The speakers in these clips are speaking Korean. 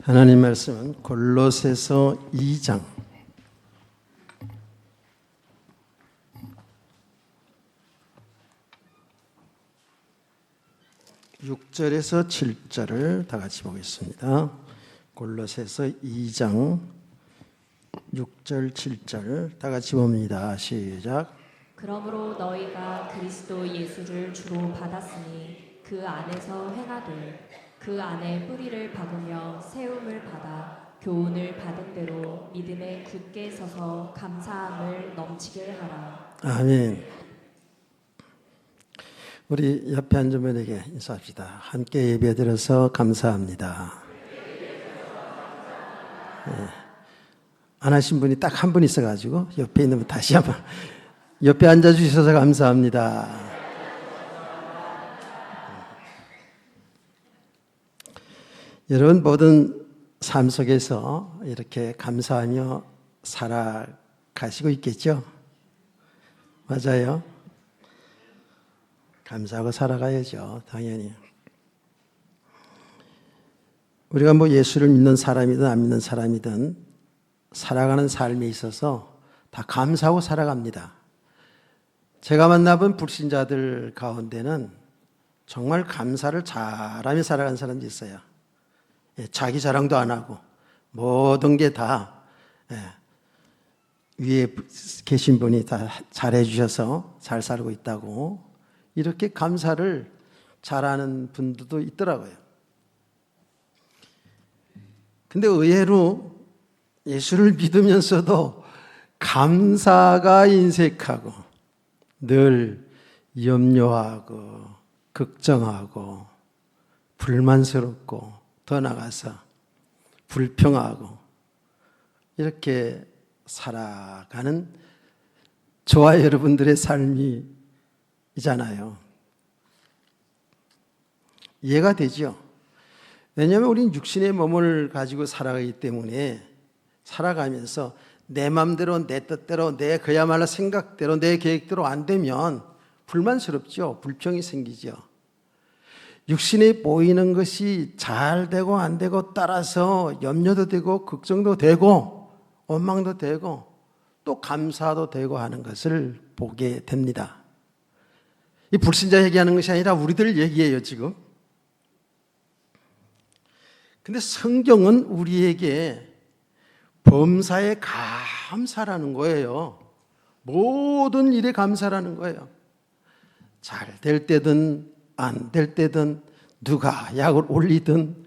하나님 말씀은 골로새서 2장 6절에서 7절을 다 같이 보겠습니다. 골로새서 2장 6절 7절 다 같이 봅니다. 시작. 그러므로 너희가 그리스도 예수를 주로 받았으니 그 안에서 행하되 그 안에 뿌리를 박으며 세움을 받아 교훈을 받은 대로 믿음에 굳게 서서 감사함을 넘치게 하라. 아멘. 우리 옆에 앉은 분에게 인사합시다. 함께 예배드려서 감사합니다. 네. 안 하신 분이 딱 한 분 있어가지고 옆에 있는 분 다시 한번 옆에 앉아주셔서 감사합니다. 여러분 모든 삶 속에서 이렇게 감사하며 살아가시고 있겠죠? 맞아요. 감사하고 살아가야죠. 당연히. 우리가 뭐 예수를 믿는 사람이든 안 믿는 사람이든 살아가는 삶에 있어서 다 감사하고 살아갑니다. 제가 만나본 불신자들 가운데는 정말 감사를 잘하며 살아가는 사람도 있어요. 자기 자랑도 안 하고 모든 게 다 위에 계신 분이 다 잘해 주셔서 잘 살고 있다고 이렇게 감사를 잘하는 분들도 있더라고요. 근데 의외로 예수를 믿으면서도 감사가 인색하고 늘 염려하고 걱정하고 불만스럽고 더 나가서 불평하고 이렇게 살아가는 저와 여러분들의 삶이잖아요. 이해가 되죠? 왜냐하면 우리는 육신의 몸을 가지고 살아가기 때문에 살아가면서 내 마음대로 내 뜻대로 내 그야말로 생각대로 내 계획대로 안 되면 불만스럽죠. 불평이 생기죠. 육신에 보이는 것이 잘 되고 안 되고 따라서 염려도 되고 걱정도 되고 원망도 되고 또 감사도 되고 하는 것을 보게 됩니다. 이 불신자 얘기하는 것이 아니라 우리들 얘기예요 지금. 근데 성경은 우리에게 범사에 감사라는 거예요. 모든 일에 감사라는 거예요. 잘 될 때든 안 될 때든 누가 약을 올리든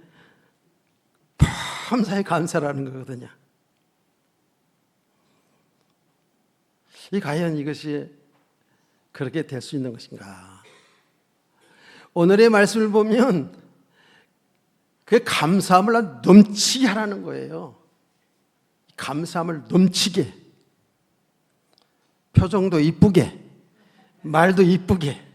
범사에 감사라는 거거든요. 과연 이것이 그렇게 될 수 있는 것인가? 오늘의 말씀을 보면 그 감사함을 넘치게 하라는 거예요. 감사함을 넘치게, 표정도 이쁘게, 말도 이쁘게.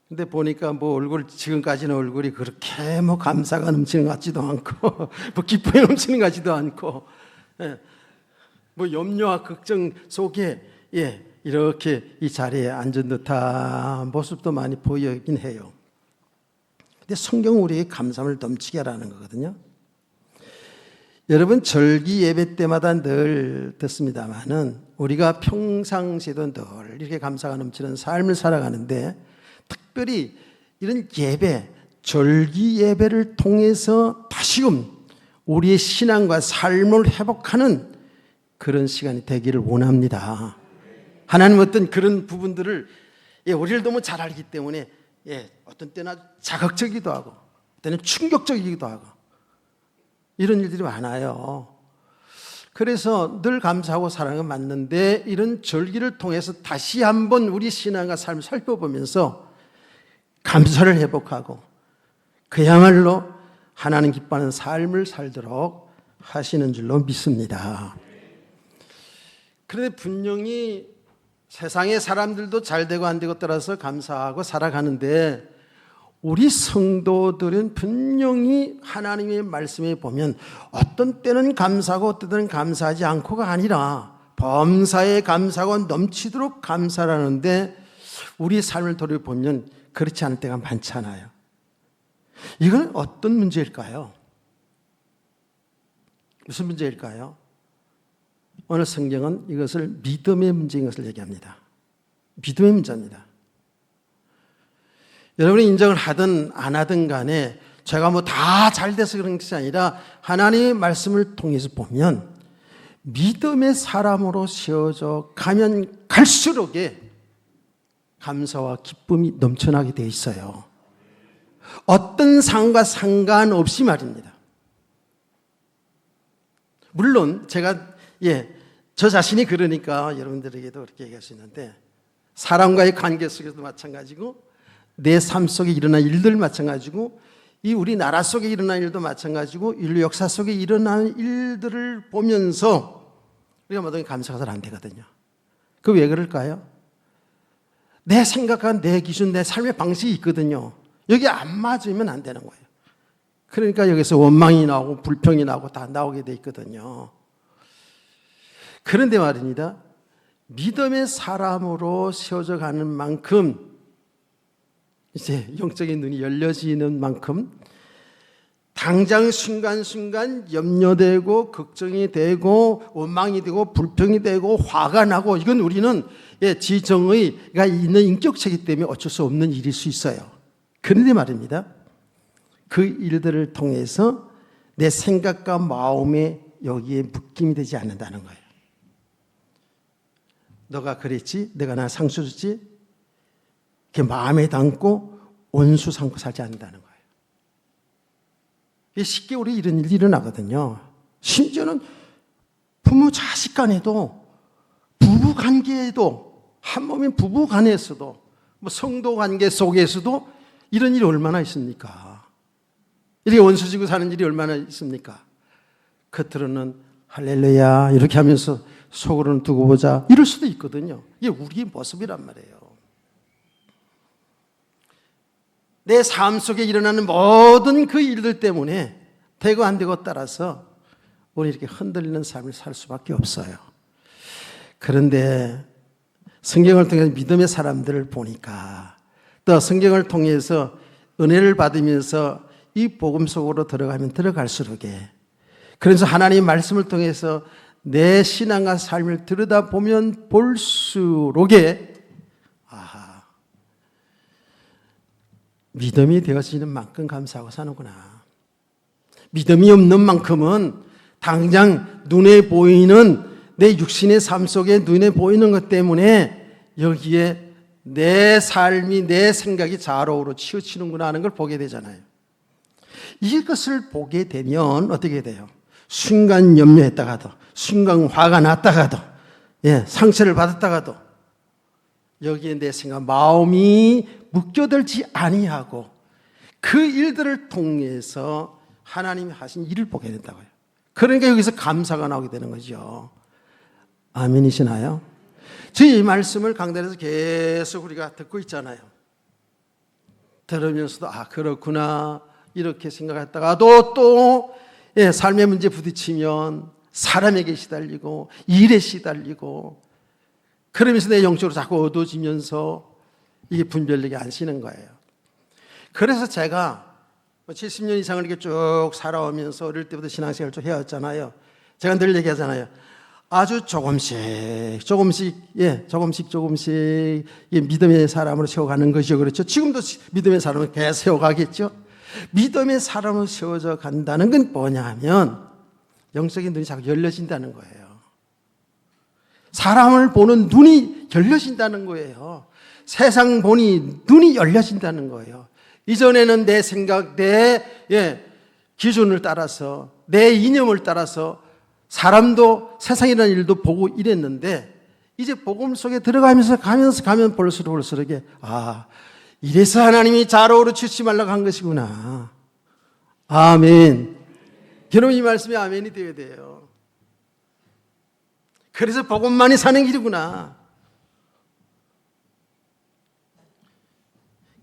근데 보니까 뭐 지금까지는 얼굴이 그렇게 뭐 감사가 넘치는 것 같지도 않고, 뭐 기쁨이 넘치는 것 같지도 않고, 뭐 염려와 걱정 속에 이렇게 이 자리에 앉은 듯한 모습도 많이 보이긴 해요. 근데 성경은 우리에게 감사함을 넘치게 하라는 거거든요. 여러분 절기 예배 때마다 늘 듣습니다만은 우리가 평상시에도 늘 이렇게 감사가 넘치는 삶을 살아가는데 특별히 이런 예배, 절기 예배를 통해서 다시금 우리의 신앙과 삶을 회복하는 그런 시간이 되기를 원합니다. 하나님은 어떤 그런 부분들을 우리를 너무 잘 알기 때문에 어떤 때는 자극적이기도 하고 어떤 때는 충격적이기도 하고 이런 일들이 많아요. 그래서 늘 감사하고 사랑은 맞는데 이런 절기를 통해서 다시 한번 우리 신앙과 삶을 살펴보면서 감사를 회복하고 그야말로 하나님 기뻐하는 삶을 살도록 하시는 줄로 믿습니다. 그런데 분명히 세상의 사람들도 잘 되고 안 되고 따라서 감사하고 살아가는데 우리 성도들은 분명히 하나님의 말씀에 보면 어떤 때는 감사하고 어떤 때는 감사하지 않고가 아니라 범사에 감사하고 넘치도록 감사라는데 우리 삶을 돌아보면 그렇지 않을 때가 많잖아요. 이건 어떤 문제일까요? 무슨 문제일까요? 오늘 성경은 이것을 믿음의 문제인 것을 얘기합니다. 믿음의 문제입니다. 여러분이 인정을 하든 안 하든 간에 제가 뭐 다 잘 돼서 그런 것이 아니라 하나님의 말씀을 통해서 보면 믿음의 사람으로 세워져 가면 갈수록에 감사와 기쁨이 넘쳐나게 되어 있어요. 어떤 상과 상관없이 말입니다. 물론 제가 저 자신이 그러니까 여러분들에게도 그렇게 얘기할 수 있는데 사람과의 관계 속에서도 마찬가지고 내 삶 속에 일어난 일들 마찬가지고 이 우리나라 속에 일어난 일도 마찬가지고 인류 역사 속에 일어나는 일들을 보면서 우리가 뭐든 감사가 잘 안 되거든요. 그 왜 그럴까요? 내 생각과 내 기준, 내 삶의 방식이 있거든요. 여기 안 맞으면 안 되는 거예요. 그러니까 여기서 원망이 나오고 불평이 나오고 다 나오게 돼 있거든요. 그런데 말입니다. 믿음의 사람으로 세워져 가는 만큼 이제 영적인 눈이 열려지는 만큼 당장 순간순간 염려되고 걱정이 되고 원망이 되고 불평이 되고 화가 나고 이건 우리는 지정의가 있는 인격체이기 때문에 어쩔 수 없는 일일 수 있어요. 그런데 말입니다. 그 일들을 통해서 내 생각과 마음에 여기에 묶임이 되지 않는다는 거예요. 너가 그랬지? 내가 나 상처 줬지? 그게 마음에 담고 온수 삼고 살지 않는다는 거예요. 쉽게 우리 이런 일이 일어나거든요. 심지어는 부모 자식 간에도 부부 관계에도 한 몸인 부부 간에서도 뭐 성도 관계 속에서도 이런 일이 얼마나 있습니까? 이렇게 원수 지고 사는 일이 얼마나 있습니까? 겉으로는 할렐루야 이렇게 하면서 속으로는 두고 보자 이럴 수도 있거든요. 이게 우리의 모습이란 말이에요. 내 삶 속에 일어나는 모든 그 일들 때문에 되고 안 되고 따라서 우리 이렇게 흔들리는 삶을 살 수밖에 없어요. 그런데 성경을 통해서 믿음의 사람들을 보니까 또 성경을 통해서 은혜를 받으면서 이 복음 속으로 들어가면 들어갈수록에 그래서 하나님의 말씀을 통해서 내 신앙과 삶을 들여다보면 볼수록에 믿음이 되어지는 만큼 감사하고 사는구나. 믿음이 없는 만큼은 당장 눈에 보이는 내 육신의 삶 속에 눈에 보이는 것 때문에 여기에 내 삶이 내 생각이 좌로우로 치우치는구나 하는 걸 보게 되잖아요. 이것을 보게 되면 어떻게 돼요? 순간 염려했다가도 순간 화가 났다가도 상처를 받았다가도 여기에 내 생각 마음이 묶여들지 아니하고 그 일들을 통해서 하나님이 하신 일을 보게 된다고요. 그러니까 여기서 감사가 나오게 되는 거죠. 아멘이시나요? 저희 이 말씀을 강단에서 계속 우리가 듣고 있잖아요. 들으면서도 그렇구나 이렇게 생각했다가도 또 삶의 문제 부딪히면 사람에게 시달리고 일에 시달리고 그러면서 내 영적으로 자꾸 어두워지면서 이게 분별력이 안 쉬는 거예요. 그래서 제가 70년 이상을 이렇게 쭉 살아오면서 어릴 때부터 신앙생활을 쭉 해왔잖아요. 제가 늘 얘기하잖아요. 아주 조금씩 믿음의 사람으로 세워가는 것이요. 그렇죠. 지금도 믿음의 사람을 계속 세워가겠죠. 믿음의 사람으로 세워져 간다는 건 뭐냐 하면 영적인 눈이 자꾸 열려진다는 거예요. 사람을 보는 눈이 열려진다는 거예요. 세상 보니 눈이 열려진다는 거예요. 이전에는 내 생각, 내 기준을 따라서 내 이념을 따라서 사람도 세상이라는 일도 보고 이랬는데 이제 복음 속에 들어가면 볼수록 이래서 하나님이 좌로우로 치우치지 말라고 한 것이구나. 아멘. 여러분 이 말씀이 아멘이 되어야 돼요. 그래서 복음만이 사는 길이구나.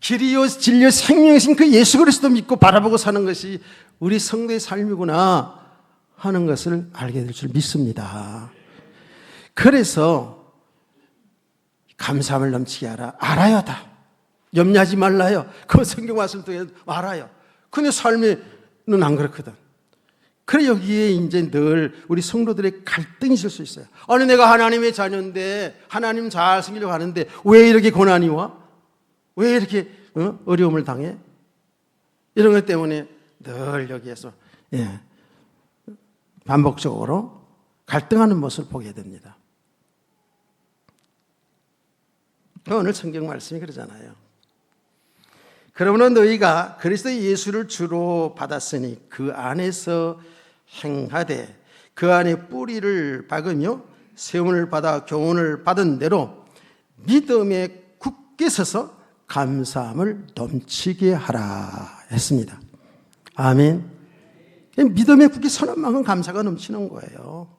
길이요 진리요 생명이신 그 예수 그리스도 믿고 바라보고 사는 것이 우리 성도의 삶이구나 하는 것을 알게 될 줄 믿습니다. 그래서 감사함을 넘치게 알아요 다. 염려하지 말라요. 그 성경 말씀 통해 알아요. 근데 삶에는 안 그렇거든. 그래 여기에 이제 늘 우리 성도들의 갈등이 있을 수 있어요. 아니 내가 하나님의 자녀인데 하나님 잘 섬기려고 하는데 왜 이렇게 고난이 와? 왜 이렇게 어려움을 당해? 이런 것 때문에 늘 여기에서 반복적으로 갈등하는 모습을 보게 됩니다. 오늘 성경 말씀이 그러잖아요. 그러므로 너희가 그리스도 예수를 주로 받았으니 그 안에서 행하되 그 안에 뿌리를 박으며 세움을 받아 교훈을 받은 대로 믿음에 굳게 서서 감사함을 넘치게 하라 했습니다. 아멘. 믿음에 굳게 서는 만큼 감사가 넘치는 거예요.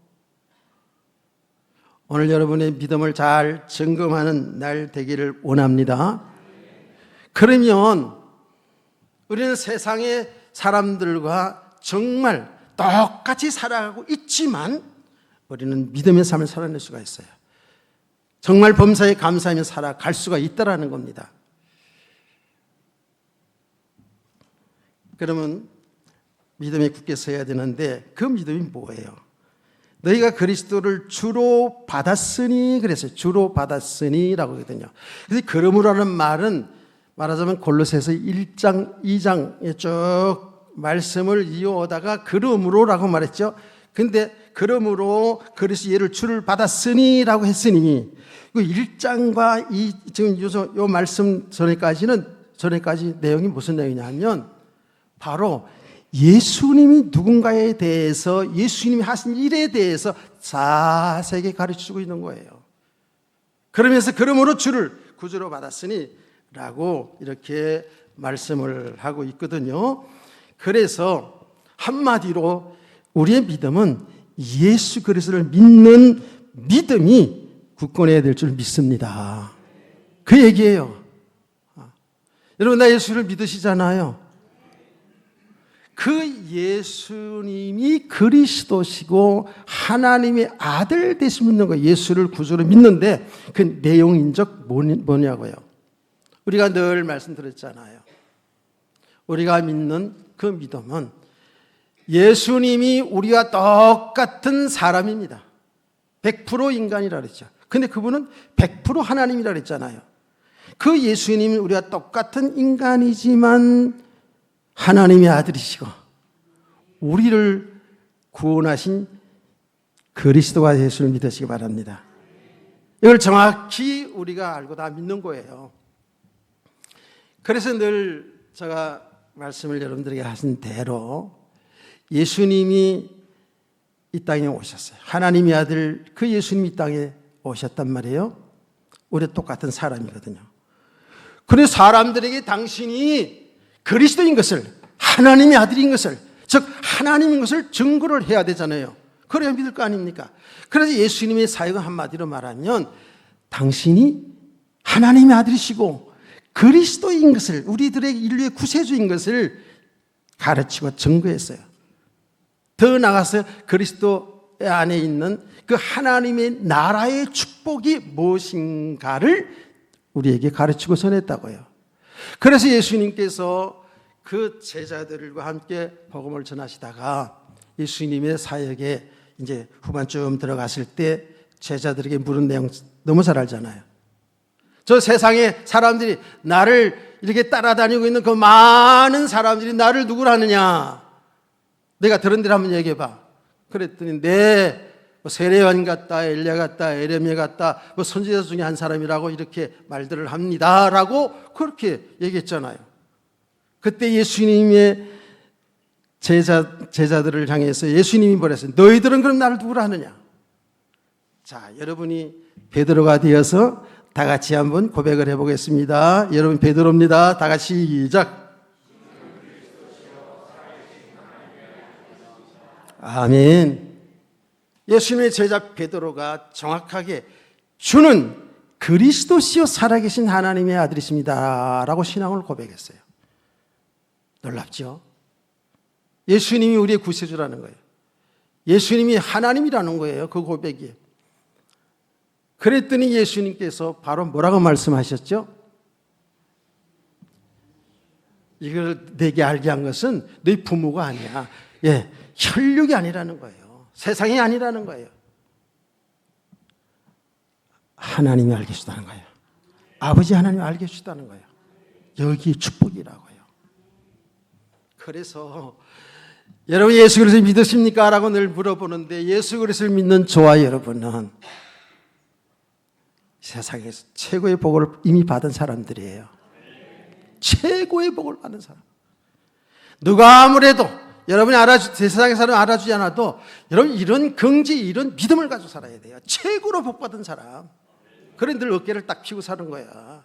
오늘 여러분의 믿음을 잘 점검하는 날 되기를 원합니다. 그러면 우리는 세상의 사람들과 정말 똑같이 살아가고 있지만 우리는 믿음의 삶을 살아낼 수가 있어요. 정말 범사에 감사하며 살아갈 수가 있다라는 겁니다. 그러면 믿음에 굳게 서야 되는데 그 믿음이 뭐예요? 너희가 그리스도를 주로 받았으니 그랬어요. 주로 받았으니라고 하거든요. 그래서 그러므로라는 말은 말하자면 골로새서 1장, 2장에 쭉 말씀을 이어오다가 그러므로라고 말했죠. 근데 그러므로 그리스도 예를 주를 받았으니라고 했으니 그 1장과 지금 요 말씀 전에까지 내용이 무슨 내용이냐면 바로 예수님이 누군가에 대해서 예수님이 하신 일에 대해서 자세하게 가르치고 있는 거예요. 그러면서 그러므로 주를 구주로 받았으니 라고 이렇게 말씀을 하고 있거든요. 그래서 한마디로 우리의 믿음은 예수 그리스도를 믿는 믿음이 굳건해야 될 줄 믿습니다. 그 얘기예요. 여러분 나 예수를 믿으시잖아요. 그 예수님이 그리스도시고 하나님의 아들 되신 믿는 거예요. 예수를 구주로 믿는데 그 내용인적 뭐냐고요. 우리가 늘 말씀드렸잖아요. 우리가 믿는 그 믿음은 예수님이 우리와 똑같은 사람입니다. 100% 인간이라 그랬죠. 근데 그분은 100% 하나님이라 그랬잖아요. 그 예수님이 우리와 똑같은 인간이지만 하나님의 아들이시고 우리를 구원하신 그리스도가 예수를 믿으시기 바랍니다. 이걸 정확히 우리가 알고 다 믿는 거예요. 그래서 늘 제가 말씀을 여러분들에게 하신 대로 예수님이 이 땅에 오셨어요. 하나님의 아들 그 예수님이 이 땅에 오셨단 말이에요. 우리 똑같은 사람이거든요. 그런데 사람들에게 당신이 그리스도인 것을 하나님의 아들인 것을 즉 하나님인 것을 증거를 해야 되잖아요. 그래야 믿을 거 아닙니까? 그래서 예수님의 사역은 한마디로 말하면 당신이 하나님의 아들이시고 그리스도인 것을 우리들의 인류의 구세주인 것을 가르치고 증거했어요. 더 나아가서 그리스도 안에 있는 그 하나님의 나라의 축복이 무엇인가를 우리에게 가르치고 전했다고요. 그래서 예수님께서 그 제자들과 함께 복음을 전하시다가 예수님의 사역에 이제 후반쯤 들어갔을 때 제자들에게 물은 내용 너무 잘 알잖아요. 저 세상에 사람들이 나를 이렇게 따라다니고 있는 그 많은 사람들이 나를 누구라 하느냐? 내가 들은 대로 한번 얘기해봐. 그랬더니 세례요한 같다, 엘리야 같다, 에레미야 같다, 선지자 중에 한 사람이라고 이렇게 말들을 합니다라고 그렇게 얘기했잖아요. 그때 예수님의 제자들을 향해서 예수님이 뭐랬어요? 너희들은 그럼 나를 누구라 하느냐? 자, 여러분이 베드로가 되어서 다 같이 한번 고백을 해보겠습니다. 여러분 베드로입니다. 다 같이 시작. 아멘. 예수님의 제자 베드로가 정확하게 주는 그리스도시요 살아계신 하나님의 아들이십니다 라고 신앙을 고백했어요. 놀랍죠? 예수님이 우리의 구세주라는 거예요. 예수님이 하나님이라는 거예요. 그 고백이. 그랬더니 예수님께서 바로 뭐라고 말씀하셨죠? 이걸 내게 알게 한 것은 너희 부모가 아니야. 예, 혈육이 아니라는 거예요. 세상이 아니라는 거예요. 하나님이 알게 해주다는 거예요. 아버지 하나님이 알게 해주다는 거예요. 여기 축복이라고요. 그래서 여러분 예수 그리스도를 믿으십니까? 라고 늘 물어보는데 예수 그리스도를 믿는 저와 여러분은 세상에서 최고의 복을 이미 받은 사람들이에요. 최고의 복을 받은 사람. 누가 아무래도 여러분이 세상의 사람 알아주지 않아도 여러분 이런 긍지, 이런 믿음을 가지고 살아야 돼요. 최고로 복 받은 사람. 그래 늘 어깨를 딱 펴고 사는 거야.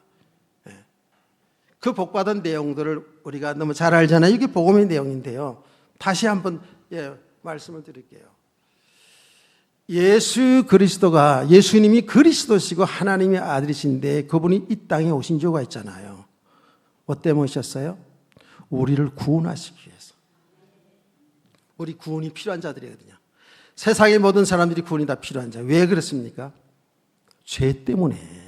그 복 받은 내용들을 우리가 너무 잘 알잖아요. 이게 복음의 내용인데요. 다시 한번 말씀을 드릴게요. 예수님이 그리스도시고 하나님의 아들이신데 그분이 이 땅에 오신 이유가 있잖아요. 뭐 때문에 오셨어요? 우리를 구원하시기 위해서. 우리 구원이 필요한 자들이거든요. 세상의 모든 사람들이 구원이 다 필요한 자. 왜 그렇습니까? 죄 때문에.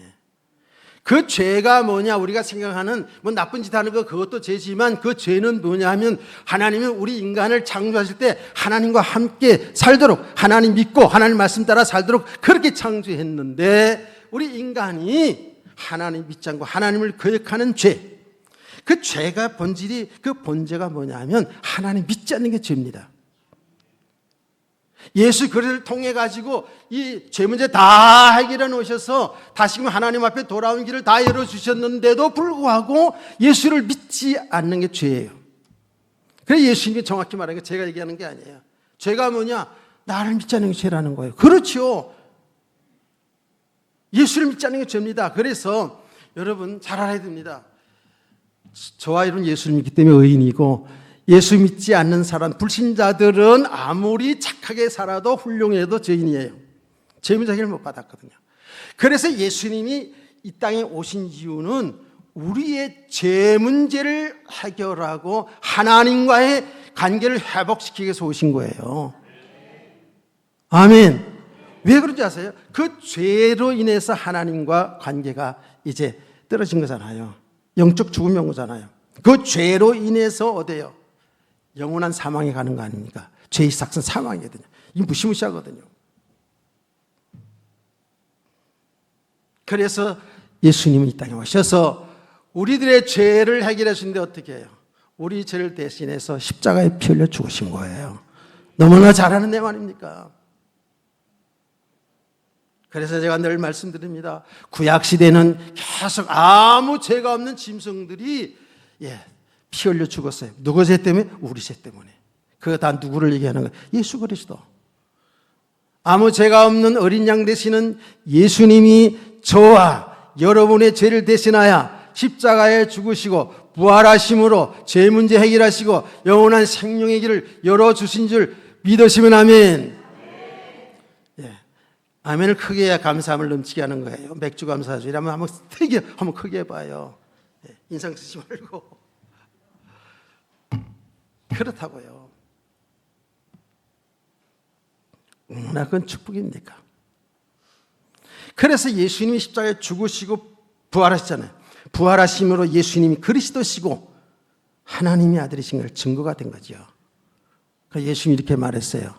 그 죄가 뭐냐, 우리가 생각하는 뭐 나쁜 짓 하는 거 그것도 죄지만 그 죄는 뭐냐 하면 하나님은 우리 인간을 창조하실 때 하나님과 함께 살도록, 하나님 믿고 하나님 말씀 따라 살도록 그렇게 창조했는데 우리 인간이 하나님 믿지 않고 하나님을 거역하는 죄, 그 죄가 본질이, 그 본제가 뭐냐 하면 하나님 믿지 않는 게 죄입니다. 예수 그리스도를 통해 가지고 이 죄 문제 다 해결해 놓으셔서 다시금 하나님 앞에 돌아온 길을 다 열어주셨는데도 불구하고 예수를 믿지 않는 게 죄예요. 그래서 예수님이 정확히 말하는 게 제가 얘기하는 게 아니에요. 죄가 뭐냐? 나를 믿지 않는 게 죄라는 거예요. 그렇죠. 예수를 믿지 않는 게 죄입니다. 그래서 여러분 잘 알아야 됩니다. 저와 이런 예수를 믿기 때문에 의인이고 예수 믿지 않는 사람, 불신자들은 아무리 착하게 살아도 훌륭해도 죄인이에요. 죄 문제 해결 못 받았거든요. 그래서 예수님이 이 땅에 오신 이유는 우리의 죄 문제를 해결하고 하나님과의 관계를 회복시키기 위해서 오신 거예요. 아멘. 왜 그런지 아세요? 그 죄로 인해서 하나님과 관계가 이제 떨어진 거잖아요. 영적 죽음이 온 거잖아요. 그 죄로 인해서 어때요? 영원한 사망에 가는 거 아닙니까? 죄의 삭은 사망이거든요. 이 무시무시하거든요. 그래서 예수님은 이 땅에 오셔서 우리들의 죄를 해결해 주는데 어떻게 해요? 우리 죄를 대신해서 십자가에 피 흘려 죽으신 거예요. 너무나 잘하는 내용 아닙니까? 그래서 제가 늘 말씀드립니다. 구약시대는 계속 아무 죄가 없는 짐승들이 피 흘려 죽었어요. 누구 죄 때문에? 우리 죄 때문에. 그거 다 누구를 얘기하는 거예요? 예수 그리스도. 아무 죄가 없는 어린 양 되시는 예수님이 저와 여러분의 죄를 대신하여 십자가에 죽으시고 부활하심으로 죄 문제 해결하시고 영원한 생명의 길을 열어주신 줄 믿으시면 아멘. 아멘을 크게 해야 감사함을 넘치게 하는 거예요. 맥주 감사주 이러면 한번 크게 해봐요. 인상 쓰지 말고. 그렇다고요. 얼마나 그건 축복입니까? 그래서 예수님이 십자가에 죽으시고 부활하셨잖아요. 부활하심으로 예수님이 그리스도시고 하나님의 아들이신 걸 증거가 된 거죠. 그러니까 예수님이 이렇게 말했어요.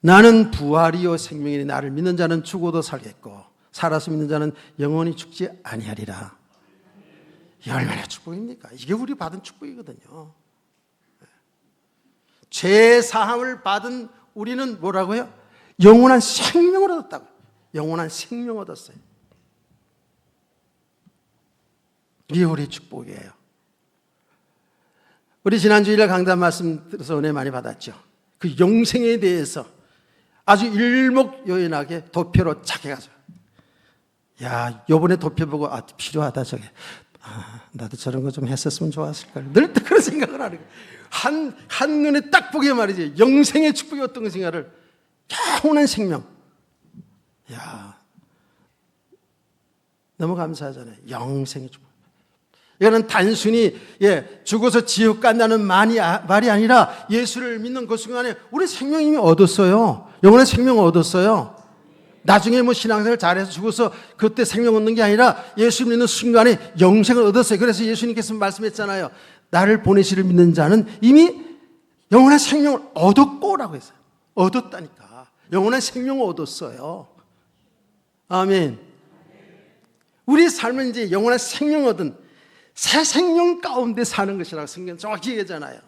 나는 부활이요 생명이니 나를 믿는 자는 죽어도 살겠고 살아서 믿는 자는 영원히 죽지 아니하리라. 이게 얼마나 축복입니까? 이게 우리 받은 축복이거든요. 죄 사함을 받은 우리는 뭐라고요? 영원한 생명을 얻었다고. 영원한 생명 얻었어요. 이게 우리 축복이에요. 우리 지난 주일날 강단 말씀 들어서 은혜 많이 받았죠. 그 영생에 대해서 아주 일목요연하게 도표로 착 해가지고, 야, 요번에 도표 보고 필요하다 저게. 나도 저런 거 좀 했었으면 좋았을걸. 늘 그런 생각을 하는 거예요. 한눈에 딱 보게 말이지. 영생의 축복이 어떤 것인가를, 영원한 생명. 야, 너무 감사하잖아요. 영생의 축복. 이거는 단순히 죽어서 지옥 간다는 말이 아니라 예수를 믿는 그 순간에 우리 생명 이미 얻었어요. 영원한 생명을 얻었어요. 나중에 뭐 신앙생활 잘해서 죽어서 그때 생명 얻는 게 아니라 예수 믿는 순간에 영생을 얻었어요. 그래서 예수님께서 말씀했잖아요. 나를 보내시를 믿는 자는 이미 영원한 생명을 얻었고라고 했어요. 얻었다니까. 영원한 생명을 얻었어요. 아멘. 우리 삶은 이제 영원한 생명 얻은 새 생명 가운데 사는 것이라고 성경 정확히 얘기하잖아요.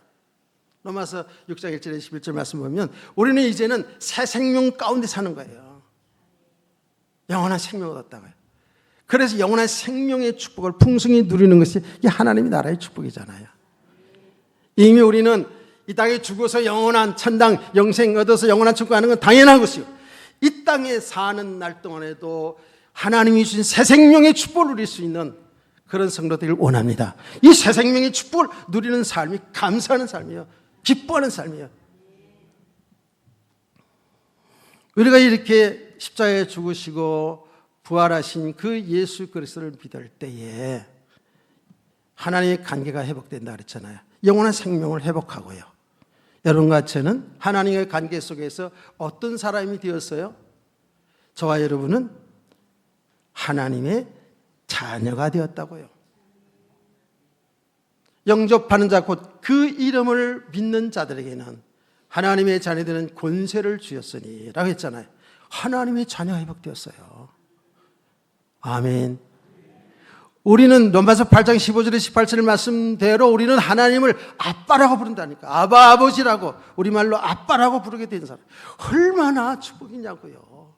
로마서 6장 1절에 11절 말씀 보면 우리는 이제는 새 생명 가운데 사는 거예요. 영원한 생명을 얻었다고요. 그래서 영원한 생명의 축복을 풍성히 누리는 것이 이게 하나님의 나라의 축복이잖아요. 이미 우리는 이 땅에 죽어서 영원한 천당 영생 얻어서 영원한 천국 가는 건 당연한 것이요, 이 땅에 사는 날 동안에도 하나님이 주신 새 생명의 축복을 누릴 수 있는 그런 성도들을 원합니다. 이 새 생명의 축복을 누리는 삶이 감사하는 삶이에요. 기뻐하는 삶이에요. 우리가 이렇게 십자가에 죽으시고 부활하신 그 예수 그리스도를 믿을 때에 하나님의 관계가 회복된다 그랬잖아요. 영원한 생명을 회복하고요. 여러분과 저는 하나님의 관계 속에서 어떤 사람이 되었어요? 저와 여러분은 하나님의 자녀가 되었다고요. 영접하는 자 곧 그 이름을 믿는 자들에게는 하나님의 자녀들은 권세를 주었으니 라고 했잖아요. 하나님의 자녀가 회복되었어요. 아멘. 우리는 로마서 8장 15절에 18절 말씀대로 우리는 하나님을 아빠라고 부른다니까. 아바 아버지라고, 우리말로 아빠라고 부르게 된 사람 얼마나 축복이냐고요.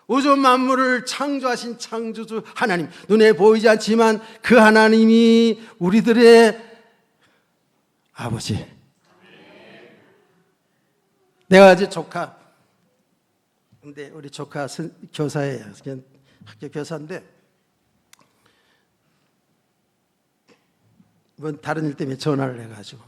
우주 만물을 창조하신 창조주 하나님, 눈에 보이지 않지만 그 하나님이 우리들의 아버지. 내가 어제 조카, 근데 우리 조카 교사예요. 학교 교사인데 뭐 다른 일 때문에 전화를 해가지고,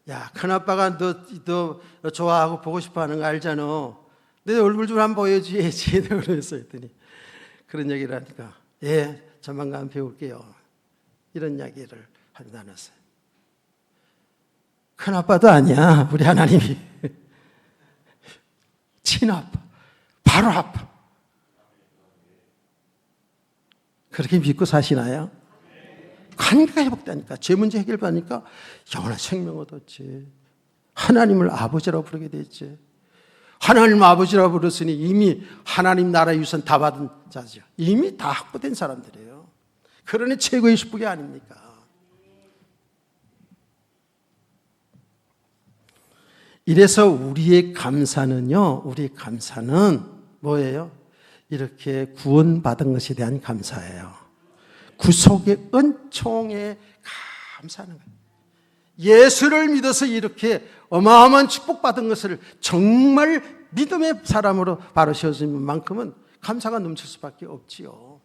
야, 큰아빠가 너 좋아하고 보고 싶어하는 거 알잖아. 내 얼굴 좀 한번 보여줘야지. 내가 그랬어요. 했더니 그런 얘기를 하니까, 예, 조만간 배울게요. 이런 이야기를 하고 나눴어요. 큰아빠도 아니야, 우리 하나님이. 친아빠, 바로 아빠. 그렇게 믿고 사시나요? 관계가 회복되니까, 죄 문제 해결받으니까 영원한 생명 얻었지. 하나님을 아버지라고 부르게 됐지. 하나님 아버지라고 부르으니 이미 하나님 나라 유산 다 받은 자죠. 이미 다 확보된 사람들이에요. 그러니 최고의 축복이 아닙니까? 이래서 우리의 감사는요, 우리의 감사는 뭐예요? 이렇게 구원받은 것에 대한 감사예요. 구속의 은총에 감사하는 거예요. 예수를 믿어서 이렇게 어마어마한 축복받은 것을 정말 믿음의 사람으로 바로 세워진 만큼은 감사가 넘칠 수밖에 없지요.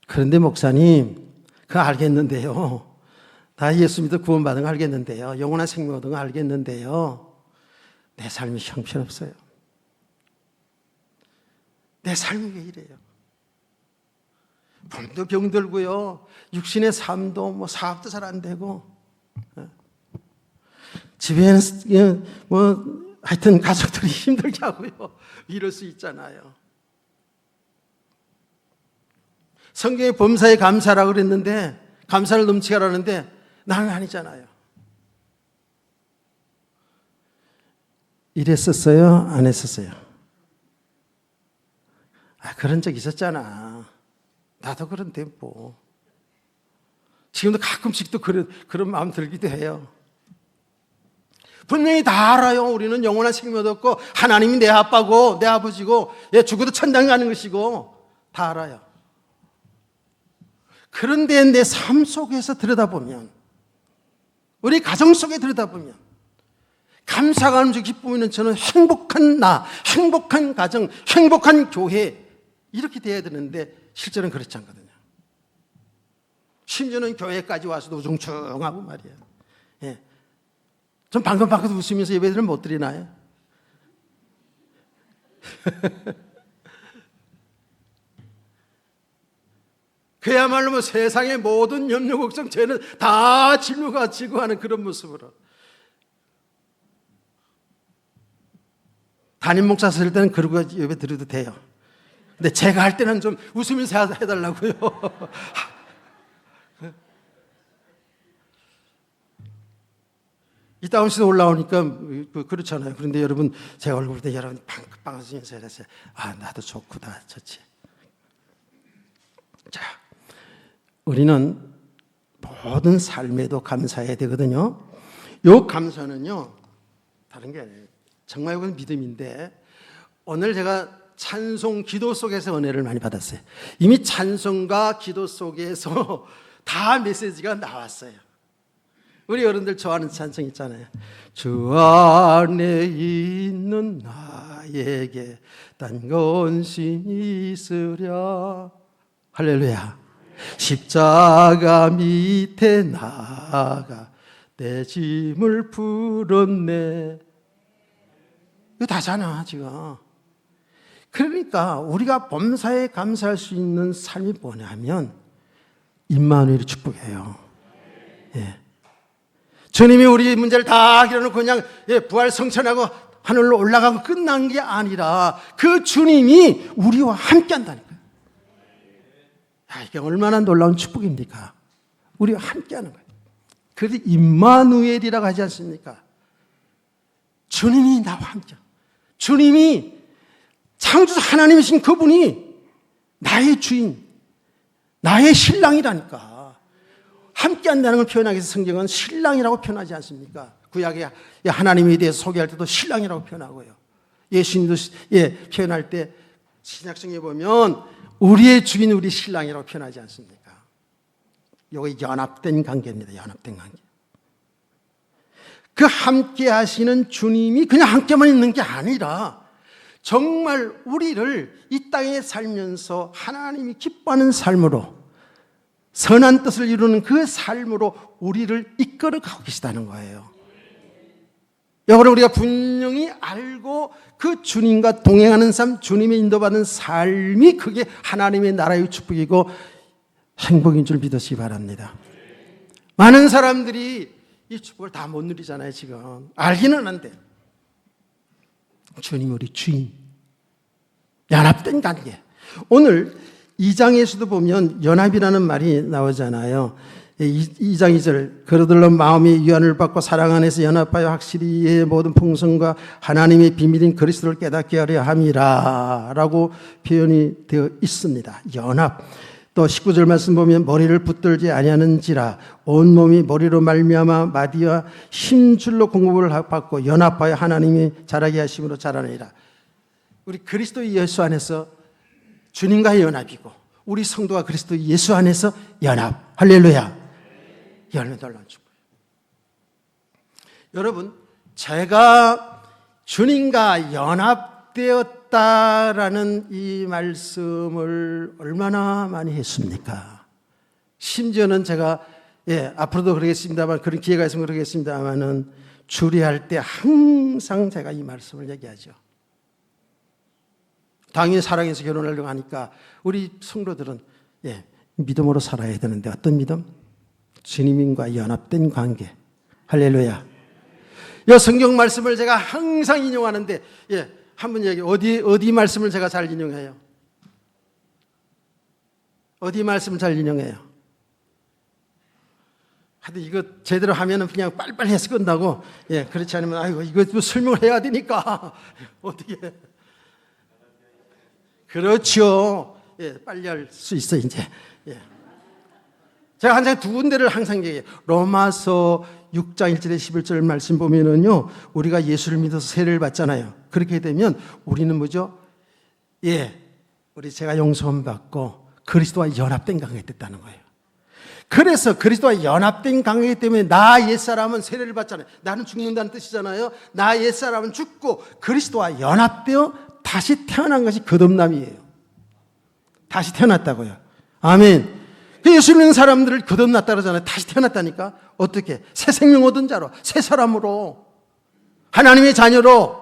그런데 목사님, 그거 알겠는데요. 다 예수 믿어 구원받은 거 알겠는데요. 영원한 생명 얻은 거 알겠는데요. 내 삶이 형편없어요. 내 삶이 왜 이래요? 몸도 병들고요, 육신의 삶도 뭐 사업도 잘 안 되고, 집에는 뭐 하여튼 가족들이 힘들게 하고요, 이럴 수 있잖아요. 성경에 범사에 감사라고 그랬는데, 감사를 넘치게 하라는데 나는 아니잖아요. 이랬었어요? 안 했었어요? 그런 적 있었잖아. 나도 그런데 뭐. 지금도 가끔씩 또 그런 마음 들기도 해요. 분명히 다 알아요. 우리는 영원한 생명 얻었고 하나님이 내 아빠고 내 아버지고, 죽어도 천당 가는 것이고 다 알아요. 그런데 내 삶 속에서 들여다보면, 우리 가정 속에 들여다보면 감사가 넘치고 기쁨이 있는 저는 행복한 나, 행복한 가정, 행복한 교회, 이렇게 돼야 되는데 실제로는 그렇지 않거든요. 심지어는 교회까지 와서도 우중충하고 말이에요. 예. 전 방금 웃으면서 예배들을 못 드리나요? 그야말로 뭐 세상의 모든 염려, 걱정, 죄는 다 짊어가 지고 하는 그런 모습으로. 담임 목사 쓸 때는 그러고 예배 드려도 돼요. 근데 제가 할 때는 좀 웃으면서 해달라고요. 이따 음식도 올라오니까 그렇잖아요. 그런데 여러분 제 얼굴 볼 때 여러분 빵빵 웃으면서 이랬어요. 아, 나도 좋구나, 좋지. 자, 우리는 모든 삶에도 감사해야 되거든요. 요 감사는요, 다른 게 아니에요. 정말 이건 믿음인데, 오늘 제가 찬송 기도 속에서 은혜를 많이 받았어요. 이미 찬송과 기도 속에서 다 메시지가 나왔어요. 우리 어른들 좋아하는 찬송 있잖아요. 주 안에 있는 나에게 딴 건신이 있으랴. 할렐루야. 십자가 밑에 나가 내 짐을 풀었네. 이거 다잖아 지금. 그러니까 우리가 범사에 감사할 수 있는 삶이 뭐냐면 임마누엘의 축복이에요. 예. 주님이 우리 문제를 다 해결해놓고 그냥 부활 성천하고 하늘로 올라가고 끝난 게 아니라 그 주님이 우리와 함께 한다니까요. 야, 이게 얼마나 놀라운 축복입니까? 우리와 함께 하는 거예요. 그래서 임마누엘이라고 하지 않습니까? 주님이 나와 함께. 주님이 창조주 하나님이신 그분이 나의 주인, 나의 신랑이라니까. 함께 한다는 걸 표현하기 위해서 성경은 신랑이라고 표현하지 않습니까? 구약에 하나님에 대해서 소개할 때도 신랑이라고 표현하고요. 예수님도 표현할 때 신약성에 보면 우리의 주인, 우리 신랑이라고 표현하지 않습니까? 이거 연합된 관계입니다. 연합된 관계. 그 함께 하시는 주님이 그냥 함께만 있는 게 아니라 정말 우리를 이 땅에 살면서 하나님이 기뻐하는 삶으로 선한 뜻을 이루는 그 삶으로 우리를 이끌어 가고 계시다는 거예요. 이걸 우리가 분명히 알고 그 주님과 동행하는 삶, 주님의 인도받는 삶이 그게 하나님의 나라의 축복이고 행복인 줄 믿으시기 바랍니다. 많은 사람들이 이 축복을 다 못 누리잖아요. 지금 알기는 한데 주님 우리 주인, 연합된 관계. 오늘 2장에서도 보면 연합이라는 말이 나오잖아요. 2장 2절 그러들로 마음이 유한을 받고 사랑 안에서 연합하여 확실히 이의 모든 풍성과 하나님의 비밀인 그리스도를 깨닫게 하려 함이라 라고 표현이 되어 있습니다. 연합. 또 19절 말씀 보면 머리를 붙들지 아니하는지라 온 몸이 머리로 말미암아 마디와 힘줄로 공급을 받고 연합하여 하나님이 자라게 하심으로 자라느니라. 우리 그리스도 예수 안에서 주님과의 연합이고 우리 성도가 그리스도 예수 안에서 연합. 할렐루야. 열매 달라는 축복이에요. 여러분, 제가 주님과 연합되었다라는 이 말씀을 얼마나 많이 했습니까? 심지어는 제가 앞으로도 그러겠습니다만 그런 기회가 있으면 그러겠습니다만은 주례할 때 항상 제가 이 말씀을 얘기하죠. 당연히 사랑해서 결혼하려고 하니까 우리 성도들은 믿음으로 살아야 되는데 어떤 믿음? 주님과 연합된 관계. 할렐루야. 이 성경 말씀을 제가 항상 인용하는데 한번 얘기 어디 말씀을 제가 잘 인용해요? 어디 말씀을 잘 인용해요? 하여튼 이거 제대로 하면은 그냥 빨리빨리 해서 끝나고 그렇지 않으면 아이고 이거 설명을 해야 되니까 어떻게 그렇죠. 빨리 할 수 있어 이제. 제가 항상 두 군데를 항상 얘기해요. 로마서 6장 1절에 11절 말씀 보면은요, 우리가 예수를 믿어서 세례를 받잖아요. 그렇게 되면 우리는 뭐죠? 우리 제가 용서함 받고 그리스도와 연합된 관계가 됐다는 거예요. 그래서 그리스도와 연합된 관계이기 때문에 나 옛사람은 세례를 받잖아요. 나는 죽는다는 뜻이잖아요. 나 옛사람은 죽고 그리스도와 연합되어 다시 태어난 것이 거듭남이에요. 다시 태어났다고요. 아멘. 예수 믿는 사람들을 거듭났다 그러잖아요. 다시 태어났다니까. 어떻게? 새 생명 얻은 자로, 새 사람으로, 하나님의 자녀로.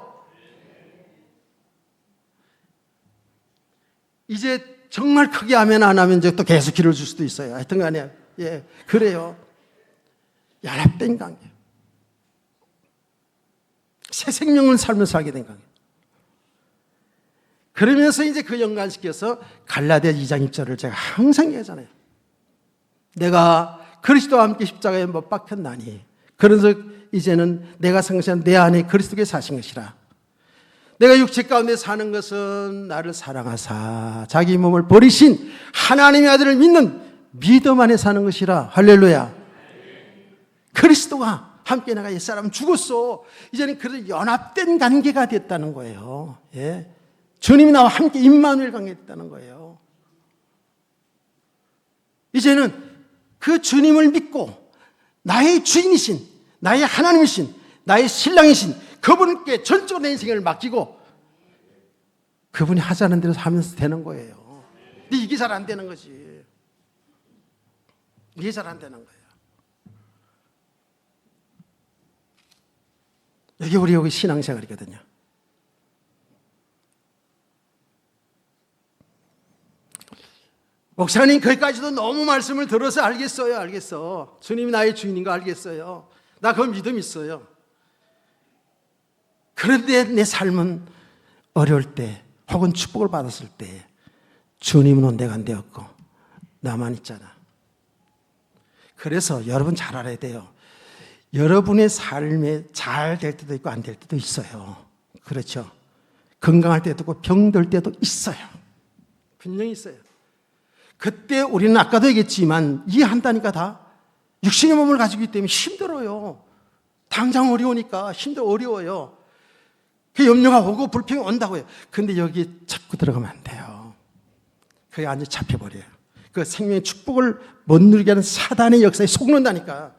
이제 정말 크게 하면 안 하면 이제 또 계속 기를 줄 수도 있어요. 하여튼 간에 그래요. 연합된 관계. 새 생명을 살면서 살게 된 관계. 그러면서 이제 그 연관시켜서 갈라디아 2장 1절을 제가 항상 얘기하잖아요. 내가 그리스도와 함께 십자가에 못 박혔나니 그래서 이제는 내가 성취한 내 안에 그리스도께서 사신 것이라. 내가 육체 가운데 사는 것은 나를 사랑하사 자기 몸을 버리신 하나님의 아들을 믿는 믿음 안에 사는 것이라. 할렐루야. 그리스도와 함께 내가 옛사람 죽었어. 이제는 그런 연합된 관계가 됐다는 거예요. 예. 주님이 나와 함께 임마누엘 관계가 됐다는 거예요. 이제는 그 주님을 믿고 나의 주인이신, 나의 하나님이신, 나의 신랑이신 그분께 전적으로 내 인생을 맡기고 그분이 하자는 대로 하면서 되는 거예요. 근데 이게 잘 안 되는 거지. 이게 잘 안 되는 거예요. 이게 우리 여기 신앙생활이거든요. 목사님 거기까지도 너무 말씀을 들어서 알겠어. 주님이 나의 주인인 거 알겠어요. 나 그 믿음 있어요. 그런데 내 삶은 어려울 때 혹은 축복을 받았을 때 주님은 온데가 안 되었고 나만 있잖아. 그래서 여러분 잘 알아야 돼요. 여러분의 삶에 잘 될 때도 있고 안 될 때도 있어요. 그렇죠. 건강할 때도 있고 병들 때도 있어요. 분명히 있어요. 그때 우리는 아까도 얘기했지만 이해한다니까 다. 육신의 몸을 가지고 있기 때문에 힘들어요. 당장 어려우니까 어려워요. 그 염려가 오고 불평이 온다고요. 근데 여기에 자꾸 들어가면 안 돼요. 그게 완전히 잡혀버려요. 그 생명의 축복을 못 누리게 하는 사단의 역사에 속는다니까.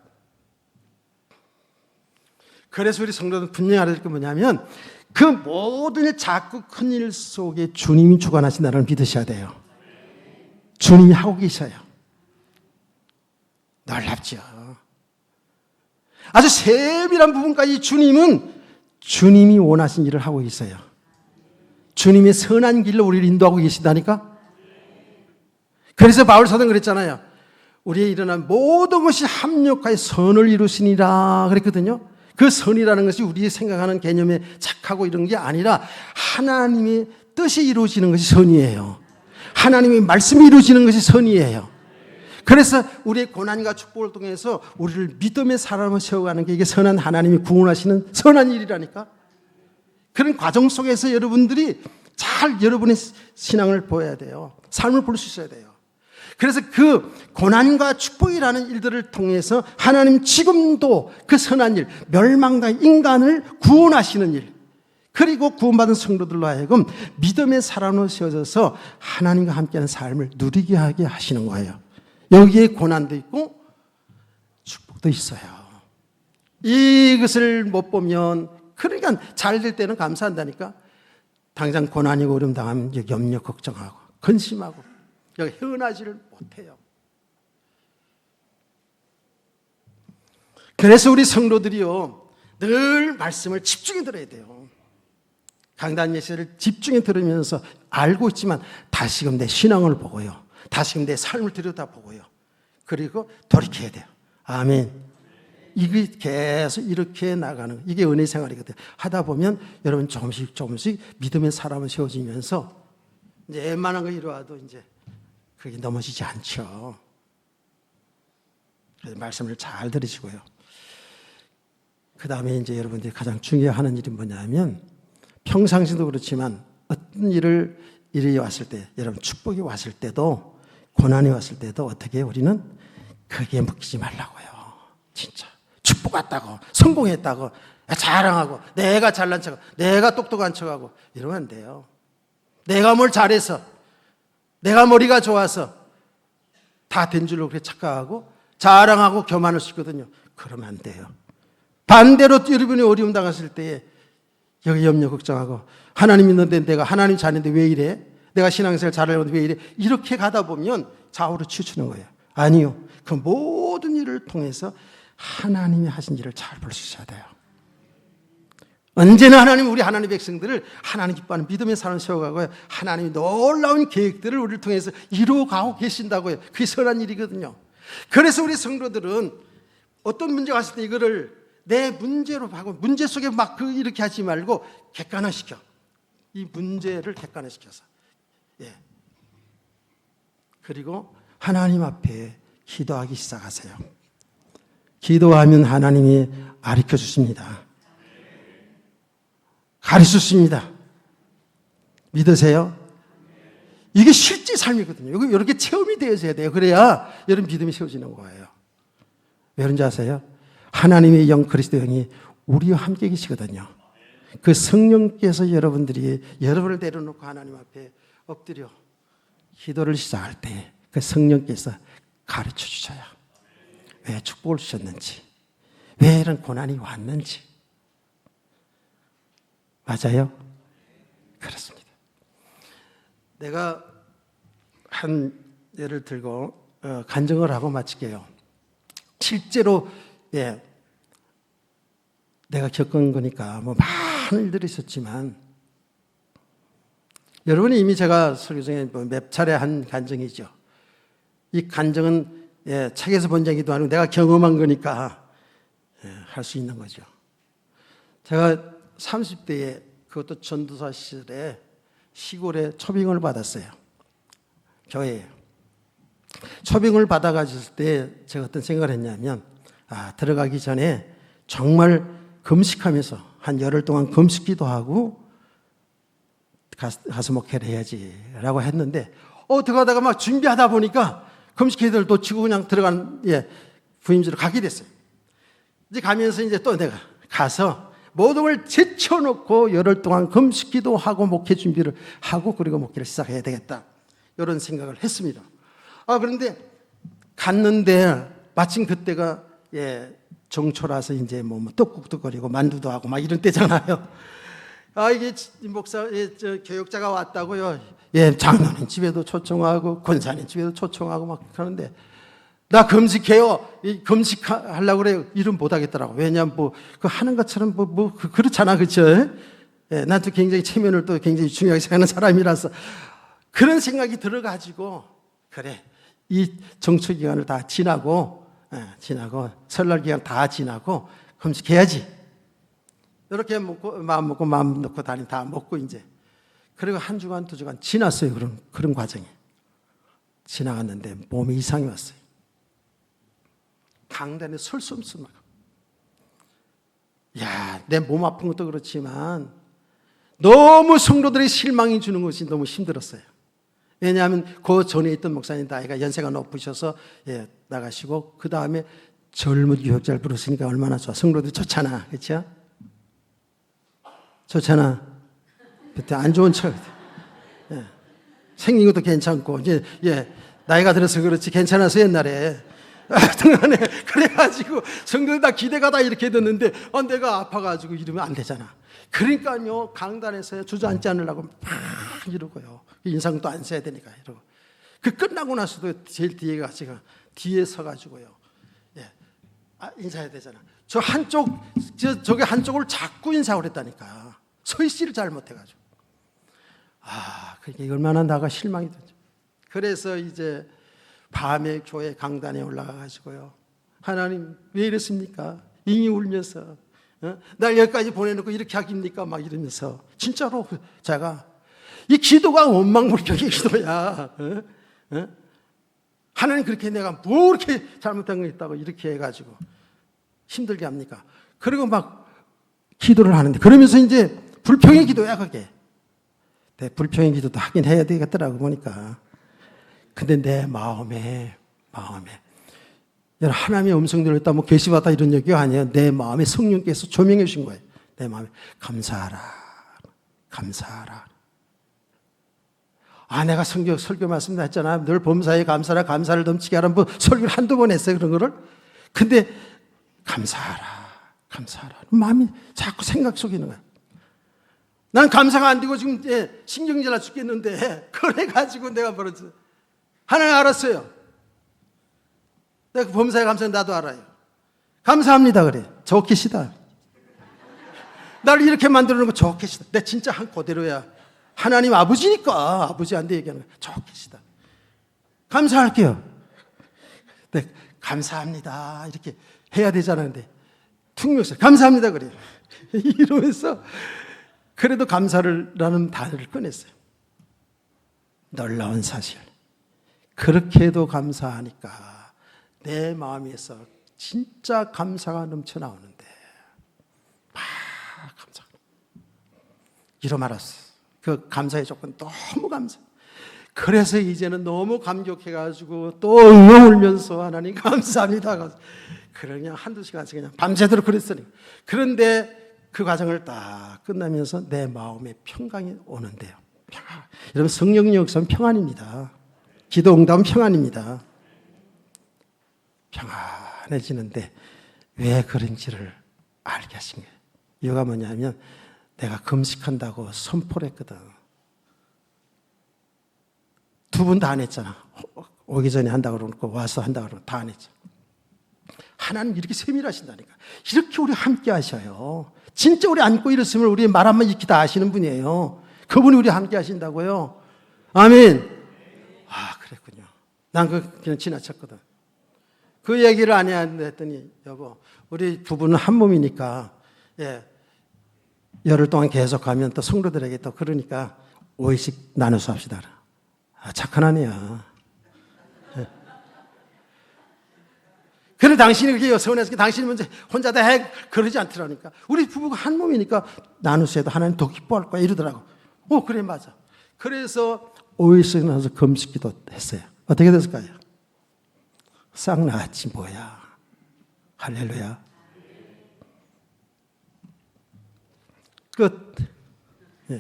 그래서 우리 성도는 분명히 알아야 될 게 뭐냐면 그 모든 작고 큰 일 속에 주님이 주관하신다는 걸 믿으셔야 돼요. 주님이 하고 계셔요. 놀랍죠. 아주 세밀한 부분까지 주님이 원하신 일을 하고 있어요. 주님의 선한 길로 우리를 인도하고 계신다니까. 그래서 바울 사도는 그랬잖아요. 우리의 일어난 모든 것이 합력하여 선을 이루시니라 그랬거든요. 그 선이라는 것이 우리의 생각하는 개념에 착하고 이런 게 아니라 하나님의 뜻이 이루어지는 것이 선이에요. 하나님의 말씀이 이루어지는 것이 선이에요. 그래서 우리의 고난과 축복을 통해서 우리를 믿음의 사람을 세워가는 게 이게 선한 하나님이 구원하시는 선한 일이라니까. 그런 과정 속에서 여러분들이 잘 여러분의 신앙을 보여야 돼요. 삶을 볼 수 있어야 돼요. 그래서 그 고난과 축복이라는 일들을 통해서 하나님 지금도 그 선한 일, 멸망당한 인간을 구원하시는 일, 그리고 구원받은 성도들로 하여금 믿음의 사람으로 세워져서 하나님과 함께하는 삶을 누리게 하게 하시는 거예요. 여기에 고난도 있고 축복도 있어요. 이것을 못 보면, 그러니까 잘 될 때는 감사한다니까. 당장 고난이고 어려움 당하면 염려 걱정하고 근심하고 여기 헤어나지를 못해요. 그래서 우리 성도들이요 늘 말씀을 집중해 들어야 돼요. 강단 예시를 집중해 들으면서 알고 있지만 다시금 내 신앙을 보고요, 다시금 내 삶을 들여다보고요, 그리고 돌이켜야 돼요. 아멘. 이게 계속 이렇게 나가는, 이게 은혜 생활이거든요. 하다 보면 여러분 조금씩 믿음의 사람을 세워지면서 이제 웬만한 거 이루어도 이제 그게 넘어지지 않죠. 그래서 말씀을 잘 들으시고요. 그 다음에 이제 여러분들이 가장 중요하는 일이 뭐냐면, 평상시도 그렇지만 어떤 일이 왔을 때, 여러분 축복이 왔을 때도 고난이 왔을 때도 어떻게 우리는 거기에 묶이지 말라고요. 진짜 축복 왔다고, 성공했다고 자랑하고, 내가 잘난 척하고, 내가 똑똑한 척하고 이러면 안 돼요. 내가 뭘 잘해서, 내가 머리가 좋아서 다 된 줄로 그렇게 착각하고 자랑하고 교만할 수 있거든요. 그러면 안 돼요. 반대로 여러분이 어려움 당했을 때에 여기 염려 걱정하고, 하나님 있는데 내가 하나님 자는데 왜 이래? 내가 신앙생활 잘하려는데 왜 이래? 이렇게 가다 보면 좌우로 치우치는 거예요. 아니요. 그 모든 일을 통해서 하나님이 하신 일을 잘 볼 수 있어야 돼요. 언제나 우리 하나님 백성들을 하나님 기뻐하는 믿음의 사람을 세워가고요, 하나님이 놀라운 계획들을 우리를 통해서 이루어가고 계신다고요. 그게 선한 일이거든요. 그래서 우리 성도들은 어떤 문제가 왔을 때 이거를 내 문제로 하고, 문제 속에 막 이렇게 하지 말고 객관화시켜. 이 문제를 객관화시켜서. 예. 그리고 하나님 앞에 기도하기 시작하세요. 기도하면 하나님이 가르쳐 주십니다. 가르쳐 주십니다. 믿으세요? 이게 실제 삶이거든요. 이렇게 체험이 되어져야 돼요. 그래야 여러분 믿음이 세워지는 거예요. 왜 그런지 아세요? 하나님의 영 그리스도 영이 우리와 함께 계시거든요. 그 성령께서 여러분을 내려놓고 하나님 앞에 엎드려 기도를 시작할 때 그 성령께서 가르쳐 주셔요. 왜 축복을 주셨는지, 왜 이런 고난이 왔는지. 맞아요? 그렇습니다. 내가 한 예를 들고 간증을 하고 마칠게요. 실제로 내가 겪은 거니까 뭐 많은 일들이 있었지만 여러분이 이미 제가 설교 중에 몇 차례 한 간증이죠. 이 간증은 책에서 본 얘기도 아니고 내가 경험한 거니까 할 수 있는 거죠. 제가 30대에 그것도 전도사 시절에 시골에 초빙을 받았어요. 교회에. 초빙을 받아가졌을 때 제가 어떤 생각을 했냐면 들어가기 전에 정말 금식하면서 한 열흘 동안 금식기도 하고 가서 목회를 해야지라고 했는데 들어가다가 막 준비하다 보니까 금식기도를 놓치고 그냥 들어간 부임지로 가게 됐어요. 이제 가면서 이제 또 내가 가서 모든 걸 제쳐놓고 열흘 동안 금식기도 하고 목회 준비를 하고 그리고 목회를 시작해야 되겠다 이런 생각을 했습니다. 그런데 갔는데 마침 그때가 정초라서 이제 뭐 떡국도 거리고 만두도 하고 막 이런 때잖아요. 이게 목사, 교육자가 왔다고요. 장로님 집에도 초청하고 권사님 집에도 초청하고 막 그러는데 나 금식해요. 금식하려고 그래요. 이름 못 하겠더라고. 왜냐면 그 하는 것처럼 그렇잖아, 그렇죠? 나도 굉장히 체면을 또 굉장히 중요하게 생각하는 사람이라서 그런 생각이 들어가지고 그래 이 정초 기간을 다 지나고 설날 기간 다 지나고 금식해야지. 이렇게 마음 먹고 다 먹고 이제 그리고 한 주간 두 주간 지났어요. 그런 과정이 지나갔는데 몸이 이상이 왔어요. 강단에 설 수 없어 막. 내 몸 아픈 것도 그렇지만 너무 성도들의 실망이 주는 것이 너무 힘들었어요. 왜냐하면 그 전에 있던 목사님 나이가 연세가 높으셔서 나가시고 그 다음에 젊은 교역자를 부르시니까 얼마나 좋아. 성도들 좋잖아, 그렇죠? 좋잖아. 그때 안 좋은 척. 생긴 것도 괜찮고 이제 나이가 들어서 그렇지 괜찮아서 옛날에 등간에 그래가지고 성도들 다 기대가 다 이렇게 됐는데 내가 아파가지고 이러면 안 되잖아. 그러니까요 강단에서 주저앉지 않으려고 막 이러고요. 인상도 안 써야 되니까 이러고 그 끝나고 나서도 제일 뒤에가 제가 뒤에 서가지고요. 인사해야 되잖아. 저기 한쪽을 자꾸 인사를 했다니까. 서 있지를 잘못해가지고. 그게 얼마나 나가 실망이 되죠. 그래서 이제 밤에 교회 강단에 올라가가지고요. 하나님 왜 이랬습니까? 잉이 울면서 날 여기까지 보내놓고 이렇게 하깁니까? 막 이러면서 진짜로 제가 이 기도가 원망불평의 기도야. 하나님 그렇게 내가 뭐 이렇게 잘못한 거 있다고 이렇게 해가지고 힘들게 합니까? 그리고 막 기도를 하는데 그러면서 이제 불평의 기도야 그게. 불평의 기도도 하긴 해야 되겠더라고 보니까. 근데 내 마음에 하나님의 음성 들었다 뭐 계시받다 이런 얘기가 아니에요. 내 마음에 성령께서 조명해 주신 거예요. 내 마음에 감사하라. 내가 설교 말씀 했잖아. 늘 범사에 감사라 감사를 넘치게 하라. 뭐 설교를 한두 번 했어요 그런 거를. 근데 감사하라. 마음이 자꾸 생각 속에 있는 거야. 난 감사가 안 되고 지금 신경질 나 죽겠는데 그래가지고 내가 버렸어. 하나님 알았어요. 내가 범사에 감사는 나도 알아요. 감사합니다 그래. 좋게 시다. 나를 이렇게 만들어 놓은 거 좋게 시다. 내 진짜 한 그대로야. 하나님 아버지니까 아버지한테 얘기하는 거야. 좋게 시다. 감사할게요. 네, 감사합니다 이렇게 해야 되잖아. 근데 퉁명서 감사합니다 그래. 이러면서 그래도 감사라는 단어를 꺼냈어요. 놀라운 사실. 그렇게도 감사하니까 내 마음에서 진짜 감사가 넘쳐나오는데 막 감사. 이러 말았어. 그 감사의 조건 너무 감사. 그래서 이제는 너무 감격해가지고 또 엉엉 울면서 하나님 감사합니다. 그냥 한두 시간씩 그냥 밤새도록 그랬으니. 그런데 그 과정을 딱 끝나면서 내 마음에 평강이 오는데요. 평안. 여러분 성령의 역사는 평안입니다. 기도 응답은 평안입니다. 평안해지는데 왜 그런지를 알게 하신 거예요. 이유가 뭐냐면 내가 금식한다고 선포를 했거든. 두 분 다 안 했잖아. 오기 전에 한다고 그러고 와서 한다고 그러고 다 안 했죠. 하나님 이렇게 세밀하신다니까. 이렇게 우리 함께 하셔요. 진짜 우리 안고 일었으면 우리 말 한번 익히 다 아시는 분이에요. 그분이 우리 함께 하신다고요. 아멘. 아, 그랬군요. 난 그냥 지나쳤거든. 그 얘기를 안 해야 한다 했더니 여보, 우리 부부는 한 몸이니까 열흘 동안 계속 가면 또 성도들에게 또 그러니까 5일씩 나눠서 합시다. 아, 착한 아내야. 그래 당신이 그렇게 서운해서 당신이 먼저 혼자 다 해 그러지 않더라니까. 우리 부부가 한 몸이니까 나눠서 해도 하나님 더 기뻐할 거야 이러더라고. 그래 맞아. 그래서 5일씩 나눠서 금식기도 했어요. 어떻게 됐을까요? 싹 나았지 뭐야. 할렐루야. 끝. 네.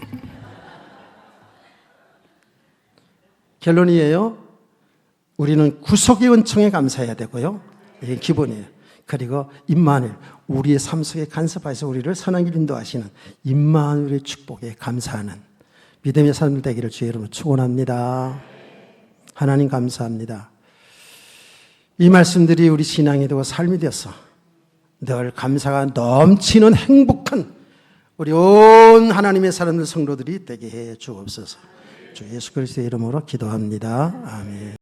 결론이에요. 우리는 구속의 은총에 감사해야 되고요. 이게 기본이에요. 그리고 임마누엘, 우리의 삶 속에 간섭하셔서 우리를 선한 길 인도하시는 임마누엘의 축복에 감사하는 믿음의 삶을 되기를 주의 이름으로 축원합니다. 하나님 감사합니다. 이 말씀들이 우리 신앙이 되고 삶이 되어서 늘 감사가 넘치는 행복한 우리 온 하나님의 사람들 성도들이 되게 해 주옵소서. 주 예수 그리스도의 이름으로 기도합니다. 아멘.